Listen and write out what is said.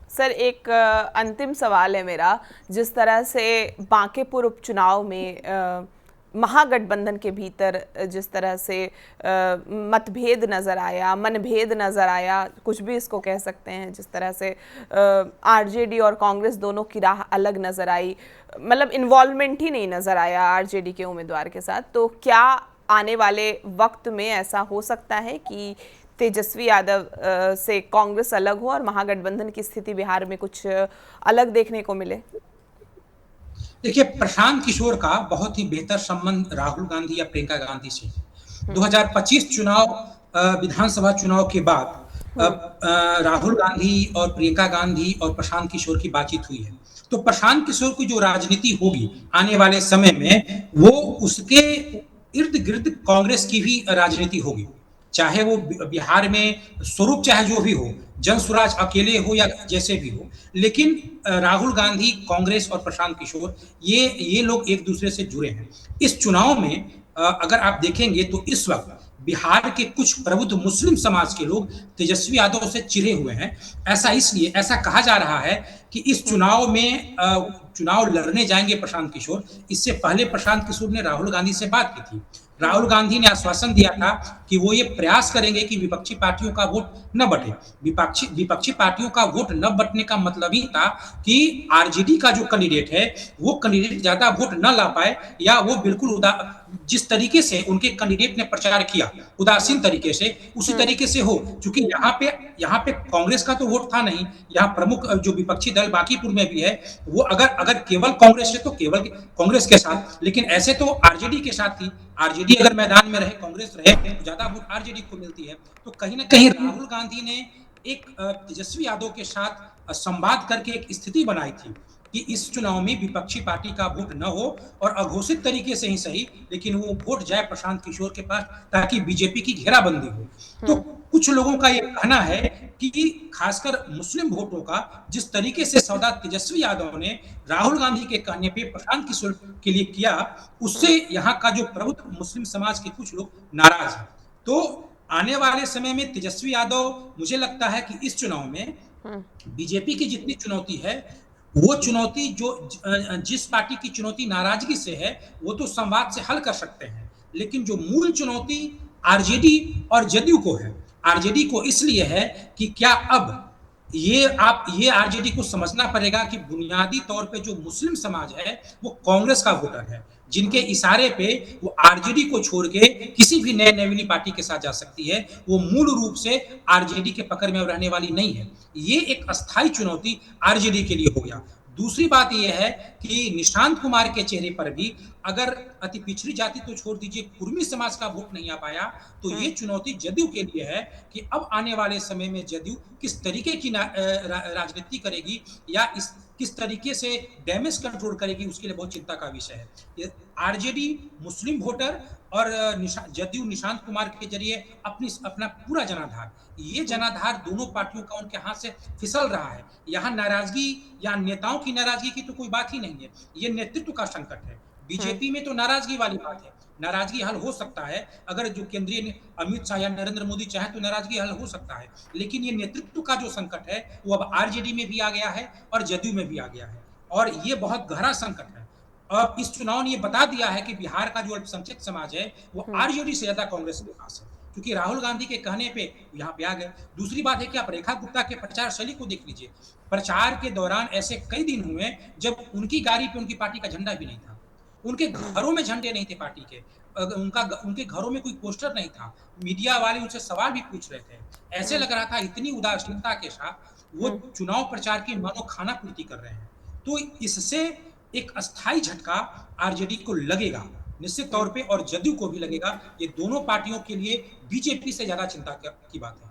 Sir एक अंतिम सवाल है मेरा। जिस तरह से बांकेपुर उपचुनाव में महागठबंधन के भीतर जिस तरह से मतभेद नज़र आया, मनभेद नज़र आया, कुछ भी इसको कह सकते हैं, जिस तरह से आरजेडी और कांग्रेस दोनों की राह अलग नज़र आई, मतलब इन्वॉल्वमेंट ही नहीं नज़र आया आरजेडी के उम्मीदवार के साथ, तो क्या आने वाले वक्त में ऐसा हो सकता है कि तेजस्वी यादव से कांग्रेस अलग हो और महागठबंधन की स्थिति बिहार में कुछ अलग देखने को मिले? देखिए, प्रशांत किशोर का बहुत ही बेहतर संबंध राहुल गांधी या प्रियंका गांधी से है। 2025 चुनाव विधानसभा चुनाव के बाद राहुल गांधी और प्रियंका गांधी और प्रशांत किशोर की बातचीत हुई है। तो प्रशांत किशोर की जो राजनीति होगी आने वाले समय में, वो उसके इर्द गिर्द कांग्रेस की भी राजनीति होगी। चाहे वो बिहार में स्वरूप चाहे जो भी हो, जन स्वराज अकेले हो या जैसे भी हो, लेकिन राहुल गांधी, कांग्रेस और प्रशांत किशोर ये लोग एक दूसरे से जुड़े हैं। इस चुनाव में अगर आप देखेंगे तो इस वक्त बिहार के कुछ प्रबुद्ध मुस्लिम समाज के लोग तेजस्वी यादव से चिढ़े हुए हैं। ऐसा इसलिए, ऐसा कहा जा रहा है कि इस चुनाव में चुनाव लड़ने जाएंगे प्रशांत किशोर। इससे पहले प्रशांत किशोर ने राहुल गांधी से बात की थी। राहुल गांधी ने आश्वासन दिया था कि वो ये प्रयास करेंगे कि विपक्षी पार्टियों का वोट न बटे। विपक्षी पार्टियों का वोट न बटने का मतलब ही था कि आरजेडी का जो कैंडिडेट है वो कैंडिडेट ज्यादा वोट न ला पाए, या वो बिल्कुल जिस तरीके से उनके कैंडिडेट ने प्रचार किया उदासीन तरीके से, उसी तरीके से हो। क्योंकि यहाँ पे कांग्रेस का तो वोट था नहीं। यहाँ प्रमुख जो विपक्षी दल बांकीपुर में भी है, वो अगर केवल कांग्रेस है तो केवल कांग्रेस के साथ, लेकिन ऐसे तो आरजेडी के साथ थी। आरजेडी अगर मैदान में रहे, कांग्रेस रहे, तो ज्यादा वोट आरजेडी को मिलती है। तो कहीं ना कहीं राहुल गांधी ने एक तेजस्वी यादव के साथ संवाद करके एक स्थिति बनाई थी कि इस चुनाव में विपक्षी पार्टी का वोट न हो, और अघोषित तरीके से ही सही, लेकिन वो वोट जाए प्रशांत किशोर के पास, ताकि बीजेपी की घेराबंदी हो। तो कुछ लोगों का ये कहना है कि खासकर मुस्लिम वोटों का जिस तरीके से सौदा तेजस्वी यादव ने राहुल गांधी के कहने पे प्रशांत किशोर के लिए किया, उससे यहाँ का जो प्रबुद्ध मुस्लिम समाज के कुछ लोग नाराज हैं। तो आने वाले समय में तेजस्वी यादव, मुझे लगता है कि इस चुनाव में बीजेपी की जितनी चुनौती है, वो चुनौती जो जिस पार्टी की चुनौती नाराजगी से है, वो तो संवाद से हल कर सकते हैं, लेकिन जो मूल चुनौती आरजेडी और जदयू को है, आरजेडी को इसलिए है कि क्या अब ये आरजेडी को समझना पड़ेगा कि बुनियादी तौर पे जो मुस्लिम समाज है वो कांग्रेस का वोटर है, जिनके इशारे पे वो आरजेडी को छोड़ के किसी भी नए नवीनी पार्टी के साथ जा सकती है। वो मूल रूप से आरजेडी के पकड़ में रहने वाली नहीं है। ये एक अस्थाई चुनौती आरजेडी के लिए हो गया। दूसरी बात यह है कि निशांत कुमार के चेहरे पर भी अगर अति पिछड़ी जाति तो छोड़ दीजिए, कुर्मी समाज का वोट नहीं आ पाया, तो ये चुनौती जदयू के लिए है कि अब आने वाले समय में जदयू किस तरीके की राजनीति करेगी, या किस तरीके से डैमेज कंट्रोल करेगी, उसके लिए बहुत चिंता का विषय है। आरजेडी मुस्लिम वोटर और जदयू निशांत कुमार के जरिए अपना पूरा जनाधार, ये जनाधार दोनों पार्टियों का उनके हाथ से फिसल रहा है। यहाँ नाराजगी या नेताओं की नाराजगी की तो कोई बात ही नहीं है, ये नेतृत्व का संकट है। बीजेपी में तो नाराजगी वाली बात है, नाराजगी हल हो सकता है, अगर जो केंद्रीय अमित शाह या नरेंद्र मोदी चाहे तो नाराजगी हल हो सकता है, लेकिन ये नेतृत्व का जो संकट है वो अब आरजेडी में भी आ गया है और जदयू में भी आ गया है, और ये बहुत गहरा संकट है। अब इस चुनाव ने ये बता दिया है कि बिहार का जो अल्पसंख्यक समाज है वो आरजेडी से ज्यादा कांग्रेस के पास है, क्योंकि राहुल गांधी के कहने पे यहाँ पे आ गए। दूसरी बात है कि आप रेखा गुप्ता के प्रचार शैली को देख लीजिए। प्रचार के दौरान ऐसे कई दिन हुए जब उनकी गाड़ी पे उनकी पार्टी का झंडा भी नहीं था, उनके घरों में झंडे नहीं थे पार्टी के, उनके घरों में कोई पोस्टर नहीं था, मीडिया वाले उनसे सवाल भी पूछ रहे थे। ऐसे लग रहा था इतनी उदासीनता के साथ वो चुनाव प्रचार की मानो खाना पूर्ति कर रहे हैं। तो इससे एक अस्थाई झटका आरजेडी को लगेगा निश्चित तौर पे, और जदयू को भी लगेगा। ये दोनों पार्टियों के लिए बीजेपी से ज्यादा चिंता की बात है।